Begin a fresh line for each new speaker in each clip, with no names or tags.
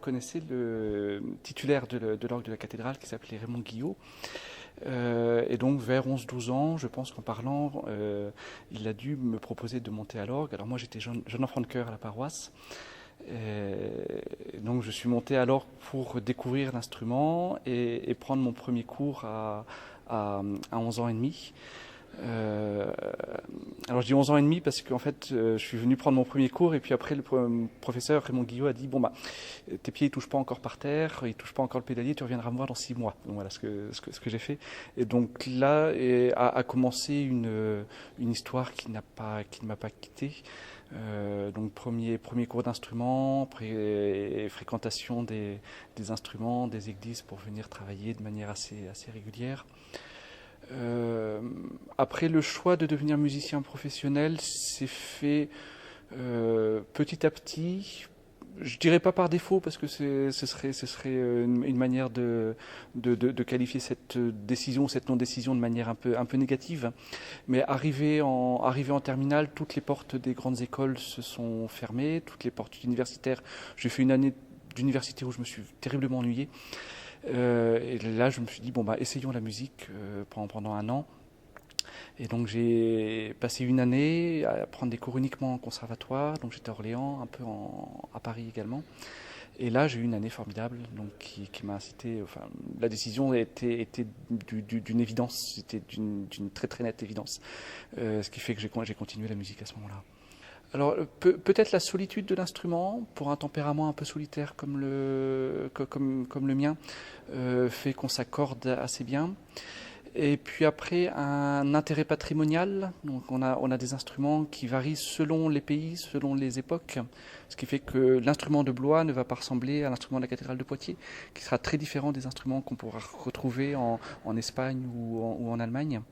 connaissez le titulaire de l'orgue de la cathédrale qui s'appelait Raymond Guillot. Et donc vers 11-12 ans, je pense qu'en parlant, il a dû me proposer de monter à l'orgue. Alors moi j'étais jeune enfant de chœur à la paroisse. Et donc je suis monté à l'orgue pour découvrir l'instrument et prendre mon premier cours à 11 ans et demi. Alors je dis 11 ans et demi parce qu'en fait je suis venu prendre mon premier cours et puis après le professeur Raymond Guillot a dit bon bah tes pieds ils touchent pas encore par terre, ils touchent pas encore le pédalier, tu reviendras me voir dans 6 mois. Donc voilà ce que j'ai fait. Et donc là a commencé une histoire qui ne m'a pas quitté. Donc premier cours d'instruments, fréquentation des instruments, des églises pour venir travailler de manière assez régulière. Après, le choix de devenir musicien professionnel s'est fait petit à petit. Je dirais pas par défaut parce que ce serait une manière de qualifier cette décision, cette non-décision de manière un peu négative. Mais arrivé en terminale, toutes les portes des grandes écoles se sont fermées, toutes les portes universitaires. J'ai fait une année d'université où je me suis terriblement ennuyé. Et là, je me suis dit, bon, bah, essayons la musique pendant 1 an. Et donc, j'ai passé une année à prendre des cours uniquement en conservatoire. Donc, j'étais à Orléans, un peu à Paris également. Et là, j'ai eu une année formidable, donc qui m'a incité. Enfin, la décision était d'une évidence, c'était d'une très très nette évidence. Ce qui fait que j'ai continué la musique à ce moment-là. Alors peut-être la solitude de l'instrument, pour un tempérament un peu solitaire comme le mien, fait qu'on s'accorde assez bien. Et puis après, un intérêt patrimonial. Donc on a des instruments qui varient selon les pays, selon les époques. Ce qui fait que l'instrument de Blois ne va pas ressembler à l'instrument de la cathédrale de Poitiers, qui sera très différent des instruments qu'on pourra retrouver en Espagne ou en Allemagne.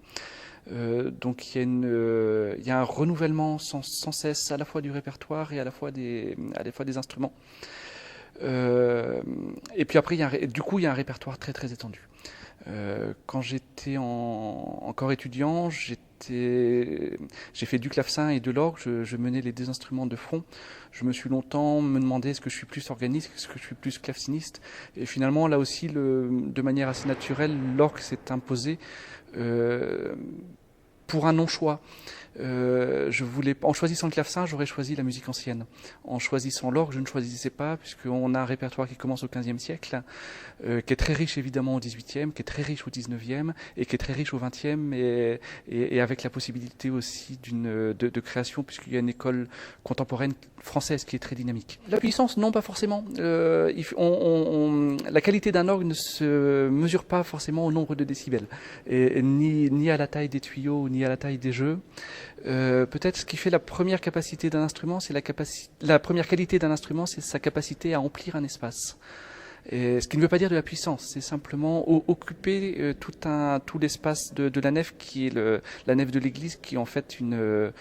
Donc il y a un renouvellement sans cesse à la fois du répertoire et à la fois des instruments. Et puis après, il y a un répertoire très très étendu. Quand j'étais encore étudiant, j'ai fait du clavecin et de l'orgue, je menais les 2 instruments de front. Je me suis longtemps me demandé est-ce que je suis plus organiste, est-ce que je suis plus claveciniste. Et finalement, là aussi, de manière assez naturelle, l'orgue s'est imposé pour un non-choix. En choisissant le clavecin, j'aurais choisi la musique ancienne. En choisissant l'orgue, je ne choisissais pas, puisqu'on a un répertoire qui commence au XVe siècle, qui est très riche évidemment au XVIIIe, qui est très riche au XIXe et qui est très riche au XXe, et avec la possibilité aussi de création, puisqu'il y a une école contemporaine française qui est très dynamique. La puissance, non, pas forcément. La qualité d'un orgue ne se mesure pas forcément au nombre de décibels, ni à la taille des tuyaux, ni à la taille des jeux. Peut-être ce qui fait la première capacité d'un instrument, c'est la première qualité d'un instrument, c'est sa capacité à emplir un espace. Et ce qui ne veut pas dire de la puissance, c'est simplement occuper tout l'espace de la nef qui est la nef de l'église, qui est en fait une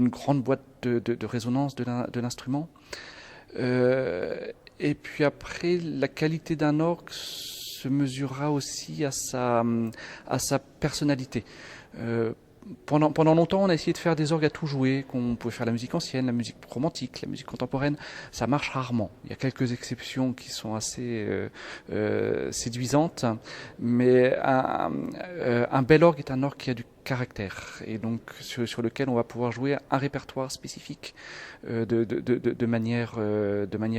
grande boîte de résonance de l'instrument. Et puis après, la qualité d'un orgue se mesurera aussi à sa personnalité. Pendant longtemps, on a essayé de faire des orgues à tout jouer, qu'on pouvait faire la musique ancienne, la musique romantique, la musique contemporaine. Ça marche rarement. Il y a quelques exceptions qui sont assez séduisantes, mais un bel orgue est un orgue qui a du caractère, et donc sur lequel on va pouvoir jouer un répertoire spécifique de manière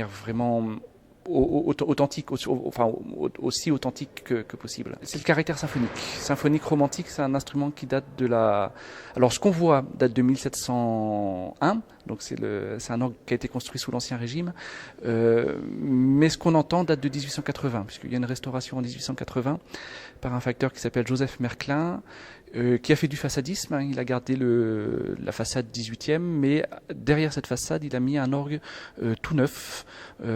vraiment authentique, aussi authentique que possible. C'est le caractère symphonique. Symphonique romantique, c'est un instrument qui date alors ce qu'on voit date de 1701, donc c'est un orgue qui a été construit sous l'Ancien Régime, mais ce qu'on entend date de 1880, puisqu'il y a une restauration en 1880 par un facteur qui s'appelle Joseph Merklin, qui a fait du façadisme. Il a gardé la façade 18e, mais derrière cette façade, il a mis un orgue tout neuf.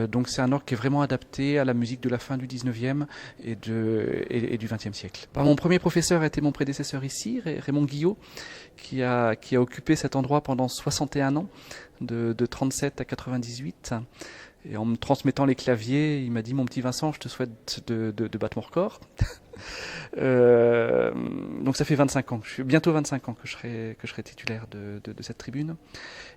Donc c'est un orgue qui est vraiment adapté à la musique de la fin du 19e et du 20e siècle. Mon premier professeur a été mon prédécesseur ici, Raymond Guillot, qui a occupé cet endroit pendant 61 ans, de 37 à 98. Et en me transmettant les claviers, il m'a dit « Mon petit Vincent, je te souhaite de battre mon record ». Donc ça fait 25 ans, bientôt 25 ans que je serai titulaire de cette tribune.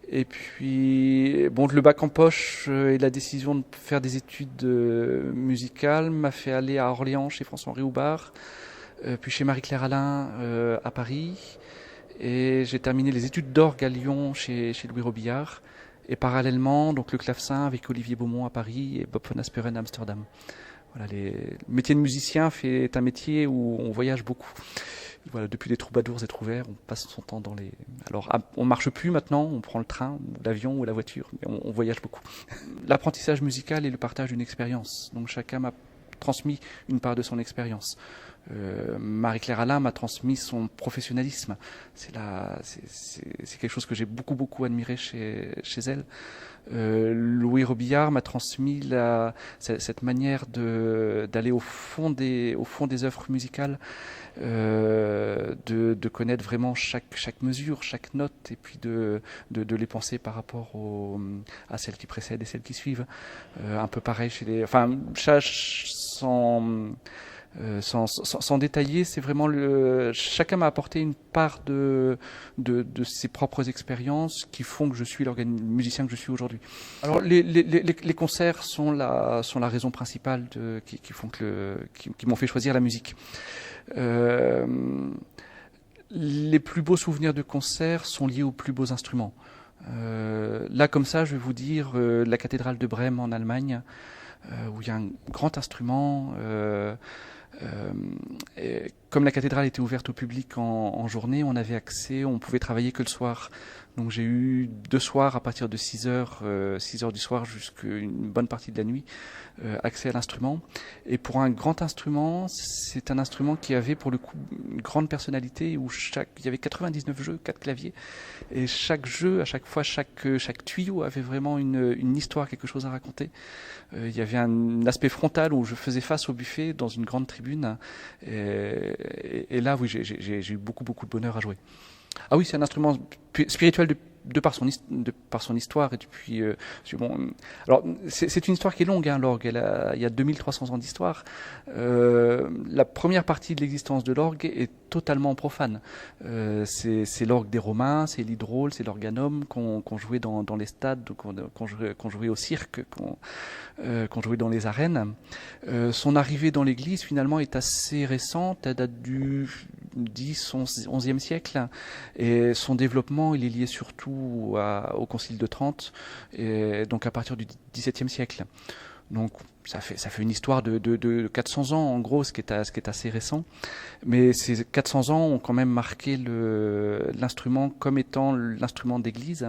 Et puis, bon, le bac en poche et la décision de faire des études musicales m'a fait aller à Orléans chez François-Henri Houbard, puis chez Marie-Claire Alain à Paris. Et j'ai terminé les études d'orgue à Lyon chez Louis Robillard. Et parallèlement, donc le clavecin avec Olivier Beaumont à Paris et Bob van Asperen à Amsterdam. Voilà, le métier de musicien est un métier où on voyage beaucoup. Voilà, depuis les troubadours et trouvères, on passe son temps dans les... Alors, on marche plus maintenant, on prend le train, ou l'avion ou la voiture, mais on voyage beaucoup. L'apprentissage musical est le partage d'une expérience. Donc chacun m'a transmis une part de son expérience. Marie-Claire Alain m'a transmis son professionnalisme. C'est quelque chose que j'ai beaucoup admiré chez elle. Louis Robillard m'a transmis cette manière d'aller au fond des œuvres musicales, de connaître vraiment chaque mesure, chaque note, et puis de les penser par rapport à celles qui précèdent et celles qui suivent. Un peu pareil chez les... Enfin, sans détailler, c'est vraiment chacun m'a apporté une part de ses propres expériences qui font que je suis le musicien que je suis aujourd'hui. Alors les concerts sont la raison principale qui m'ont fait choisir la musique. Les plus beaux souvenirs de concerts sont liés aux plus beaux instruments. Là, comme ça, je vais vous dire la cathédrale de Brême en Allemagne, où il y a un grand instrument. Comme la cathédrale était ouverte au public en journée, on pouvait travailler que le soir. Donc j'ai eu 2 soirs à partir de 6h du soir jusqu'à une bonne partie de la nuit, accès à l'instrument. Et pour un grand instrument, c'est un instrument qui avait pour le coup une grande personnalité où il y avait 99 jeux, 4 claviers. Et chaque jeu, à chaque fois, chaque tuyau avait vraiment une histoire, quelque chose à raconter. Il y avait un aspect frontal où je faisais face au buffet dans une grande tribune. Et là, oui, j'ai eu beaucoup de bonheur à jouer. Ah oui, c'est un instrument spirituel de par son histoire. Et puis, bon, alors, c'est une histoire qui est longue, hein, l'orgue. Il y a 2300 ans d'histoire. La première partie de l'existence de l'orgue est totalement profane. C'est l'orgue des Romains, c'est l'hydraule, c'est l'organum qu'on jouait dans les stades, qu'on jouait au cirque, qu'on jouait dans les arènes. Son arrivée dans l'église, finalement, est assez récente. Elle date du 10, 11e siècle. Et son développement, il est lié surtout au Concile de Trente, et donc à partir du XVIIe siècle. Donc ça fait une histoire de 400 ans en gros, ce qui est assez récent. Mais ces 400 ans ont quand même marqué l'instrument comme étant l'instrument d'église,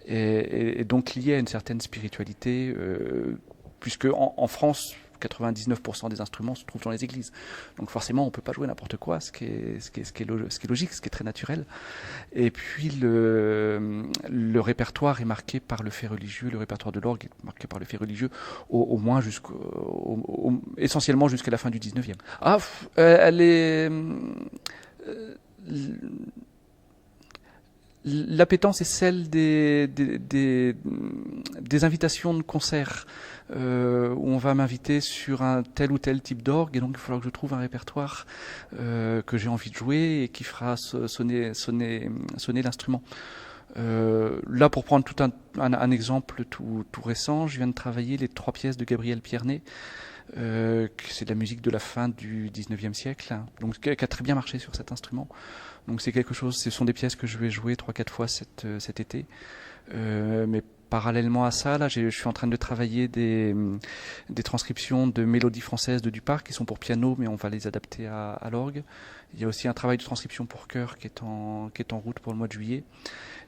et donc lié à une certaine spiritualité, puisque en France, 99% des instruments se trouvent dans les églises. Donc forcément, on peut pas jouer n'importe quoi, ce qui est logique, ce qui est très naturel. Et puis le répertoire est marqué par le fait religieux, le répertoire de l'orgue est marqué par le fait religieux, au moins essentiellement jusqu'à la fin du 19e. Elle est... L'appétence est celle des invitations de concerts, où on va m'inviter sur un tel ou tel type d'orgue, et donc il faudra que je trouve un répertoire que j'ai envie de jouer et qui fera sonner l'instrument. Là, pour prendre tout un exemple tout récent, je viens de travailler les 3 pièces de Gabriel Pierné, c'est de la musique de la fin du 19e siècle, donc qui a très bien marché sur cet instrument. Donc ce sont des pièces que je vais jouer 3-4 fois cet été. Mais parallèlement à ça, là, je suis en train de travailler des transcriptions de mélodies françaises de Duparc qui sont pour piano, mais on va les adapter à l'orgue. Il y a aussi un travail de transcription pour chœur qui est en route pour le mois de juillet.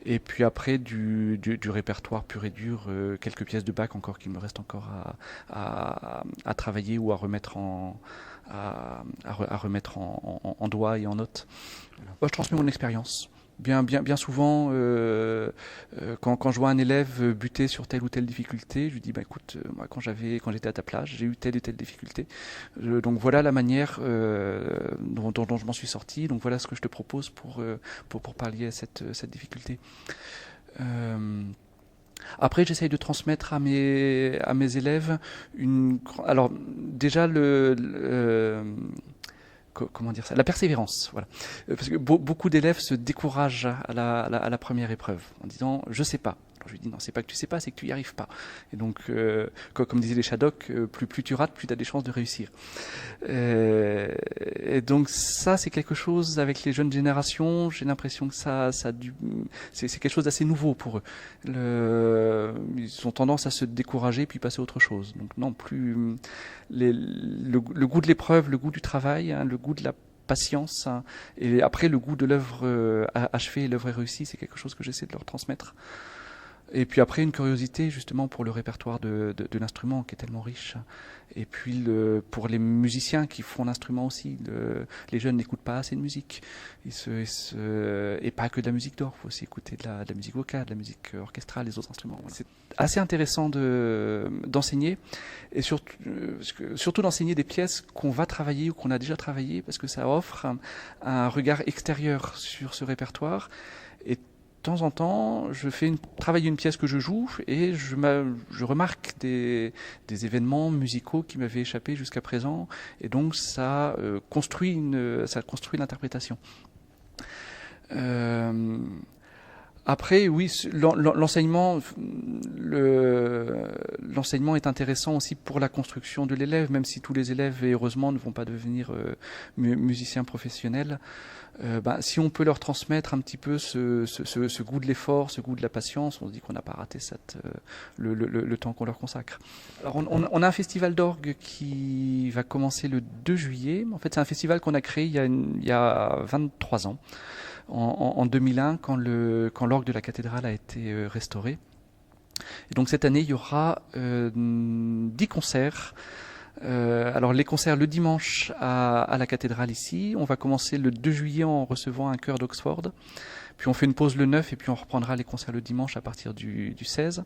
Et puis après, du répertoire pur et dur, quelques pièces de Bach encore qu'il me reste encore à travailler ou à remettre en doigt et en notes. Voilà. Moi, je transmets mon expérience. Bien souvent, quand je vois un élève buter sur telle ou telle difficulté, je lui dis, écoute, moi quand j'étais à ta place, j'ai eu telle et telle difficulté. Donc voilà la manière dont je m'en suis sorti. Donc voilà ce que je te propose pour pallier à cette difficulté. Après, j'essaye de transmettre à mes élèves alors déjà comment dire ça, la persévérance, voilà. Parce que beaucoup d'élèves se découragent à la première épreuve en disant je sais pas. Alors je lui dis non, c'est pas que tu sais pas, c'est que tu y arrives pas. Et donc, comme disaient les Shadocks, plus tu rates, plus tu as des chances de réussir. Et donc ça, c'est quelque chose avec les jeunes générations. J'ai l'impression que c'est quelque chose d'assez nouveau pour eux. Ils ont tendance à se décourager puis passer à autre chose. Donc non, plus le goût de l'épreuve, le goût du travail, hein, le goût de la patience, hein, et après le goût de l'œuvre achevée et l'œuvre réussie, c'est quelque chose que j'essaie de leur transmettre. Et puis après, une curiosité justement pour le répertoire de l'instrument qui est tellement riche. Et puis pour les musiciens qui font l'instrument aussi. Les jeunes n'écoutent pas assez de musique. Et pas que de la musique d'or, il faut aussi écouter de la musique vocale, de la musique orchestrale, les autres instruments. Voilà. C'est assez intéressant d'enseigner, et surtout d'enseigner des pièces qu'on va travailler ou qu'on a déjà travaillées, parce que ça offre un regard extérieur sur ce répertoire. Et de temps en temps, je fais travailler une pièce que je joue et je remarque des événements musicaux qui m'avaient échappé jusqu'à présent, et donc ça construit l'interprétation. Après, oui, l'enseignement est intéressant aussi pour la construction de l'élève, même si tous les élèves, et heureusement, ne vont pas devenir musiciens professionnels. Si on peut leur transmettre un petit peu ce goût de l'effort, ce goût de la patience, on se dit qu'on n'a pas raté le temps qu'on leur consacre. Alors on a un festival d'orgue qui va commencer le 2 juillet. En fait, c'est un festival qu'on a créé il y a 23 ans, en 2001, quand l'orgue de la cathédrale a été restauré. Et donc cette année, il y aura 10 concerts. Alors les concerts le dimanche à la cathédrale ici. On va commencer le 2 juillet en recevant un chœur d'Oxford. Puis on fait une pause le 9 et puis on reprendra les concerts le dimanche à partir du 16.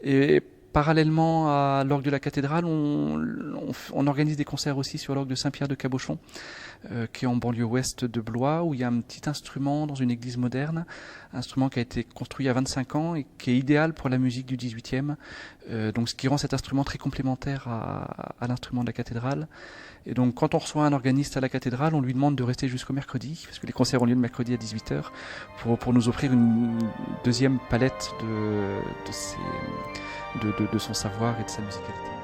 Et parallèlement à l'orgue de la cathédrale, on organise des concerts aussi sur l'orgue de Saint-Pierre de Cabochon, qui est en banlieue ouest de Blois, où il y a un petit instrument dans une église moderne, un instrument qui a été construit il y a 25 ans et qui est idéal pour la musique du 18e, donc ce qui rend cet instrument très complémentaire à l'instrument de la cathédrale. Et donc quand on reçoit un organiste à la cathédrale, on lui demande de rester jusqu'au mercredi, parce que les concerts ont lieu le mercredi à 18h, pour nous offrir une deuxième palette de son savoir et de sa musicalité.